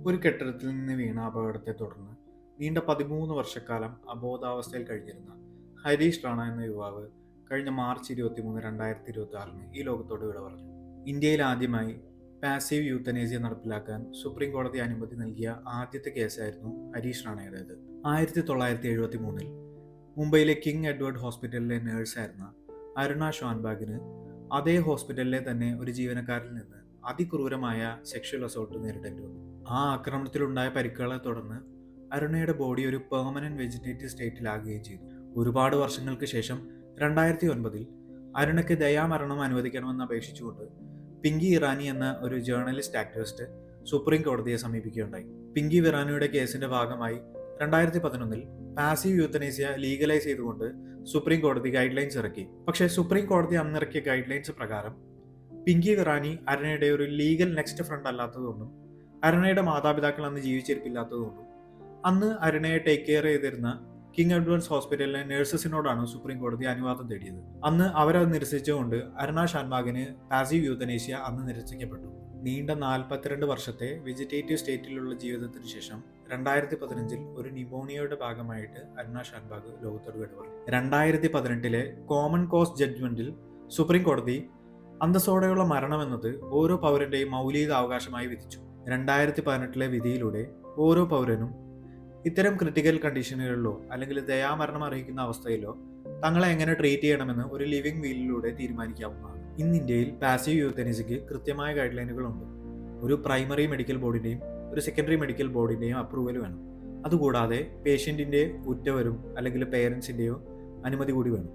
ഒരു കെട്ടിടത്തിൽ നിന്ന് വീണ അപകടത്തെ തുടർന്ന് നീണ്ട 13 വർഷക്കാലം അബോധാവസ്ഥയിൽ കഴിഞ്ഞിരുന്ന ഹരീഷ് റാണ എന്ന യുവാവ് കഴിഞ്ഞ മാർച്ച് 23 2026 ഈ ലോകത്തോട് വിട പറഞ്ഞു. ഇന്ത്യയിൽ ആദ്യമായി പാസീവ് യൂത്തനേസിയ നടപ്പിലാക്കാൻ സുപ്രീം കോടതി അനുമതി നൽകിയ ആദ്യത്തെ കേസായിരുന്നു ഹരീഷ് റാണയുടേത്. 1973 മുംബൈയിലെ കിങ് എഡ്വേർഡ് ഹോസ്പിറ്റലിലെ നേഴ്സായിരുന്ന അരുണ ഷോൻബാഗിന് അതേ ഹോസ്പിറ്റലിലെ തന്നെ ഒരു ജീവനക്കാരിൽ നിന്ന് അതിക്രൂരമായ സെക്ഷൽ അസോൾട്ട് നേരിടേണ്ടി വന്നു. ആ ആക്രമണത്തിലുണ്ടായ പരിക്കുകളെ തുടർന്ന് അരുണയുടെ ബോഡി ഒരു പെർമനന്റ് വെജിറ്റേറ്റീവ് സ്റ്റേറ്റിലാകുകയും ചെയ്തു. ഒരുപാട് വർഷങ്ങൾക്ക് ശേഷം 2009 അരുണയ്ക്ക് ദയാമരണം അനുവദിക്കണമെന്ന് അപേക്ഷിച്ചുകൊണ്ട് പിങ്കി ഇറാനി എന്ന ഒരു ജേർണലിസ്റ്റ് ആക്ടിവിസ്റ്റ് സുപ്രീം കോടതിയെ സമീപിക്കുകയുണ്ടായി. പിങ്കി ഇറാനിയുടെ കേസിന്റെ ഭാഗമായി 2011 പാസീവ് യൂത്തനേസിയ ലീഗലൈസ് ചെയ്തുകൊണ്ട് സുപ്രീം കോടതി ഗൈഡ് ലൈൻസ് ഇറക്കി. പക്ഷേ സുപ്രീം കോടതി അന്നിറക്കിയ ഗൈഡ് ലൈൻസ് പ്രകാരം പിങ്കി ഇറാനി അരുണയുടെ ഒരു ലീഗൽ നെക്സ്റ്റ് ഫ്രണ്ട് അല്ലാത്തതുകൊണ്ടും അരുണയുടെ മാതാപിതാക്കൾ അന്ന് ജീവിച്ചിരിപ്പില്ലാത്തതുകൊണ്ടും അന്ന് അരുണയെ ടേക്ക് കെയർ ചെയ്തിരുന്ന കിങ് എഡ്വേർഡ്സ് ഹോസ്പിറ്റലിലെ നഴ്സസിനോടാണ് സുപ്രീം കോടതി അനുവാദം തേടിയത്. അന്ന് അവരത് നിരസിച്ചുകൊണ്ട് അരുണ ഷാൻബാഗിന് പാസീവ് യൂത്തനേഷ്യ അന്ന് നിരസിക്കപ്പെട്ടു. നീണ്ട 42 വർഷത്തെ വെജിറ്റേറ്റീവ് സ്റ്റേറ്റിലുള്ള ജീവിതത്തിന് ശേഷം 2015 ഒരു ന്യൂമോണിയയുടെ ഭാഗമായിട്ട് അരുണ ഷാൻബാഗ് ലോകത്തോട് വിട പറഞ്ഞു. 2018 കോമൺ കോസ് ജഡ്ജ്മെന്റിൽ സുപ്രീം കോടതി അന്തസ്സോടെയുള്ള മരണമെന്നത് ഓരോ പൗരന്റെയും മൗലിക അവകാശമായി വിധിച്ചു. 2018 വിധിയിലൂടെ ഓരോ പൗരനും ഇത്തരം ക്രിട്ടിക്കൽ കണ്ടീഷനുകളിലോ അല്ലെങ്കിൽ ദയാമരണം അറിയിക്കുന്ന അവസ്ഥയിലോ തങ്ങളെ എങ്ങനെ ട്രീറ്റ് ചെയ്യണമെന്ന് ഒരു ലിവിംഗ് വീലിലൂടെ തീരുമാനിക്കാവുന്നതാണ്. ഇന്ന് ഇന്ത്യയിൽ പാസീവ് യൂത്തനേസിയക്ക് കൃത്യമായ ഗൈഡ് ലൈനുകളുണ്ട്. ഒരു പ്രൈമറി മെഡിക്കൽ ബോർഡിന്റെയും ഒരു സെക്കൻഡറി മെഡിക്കൽ ബോർഡിന്റെയും അപ്രൂവൽ വേണം. അതുകൂടാതെ പേഷ്യന്റിന്റെ ഉറ്റവരും അല്ലെങ്കിൽ പേരൻസിന്റെയോ അനുമതി കൂടി വേണം.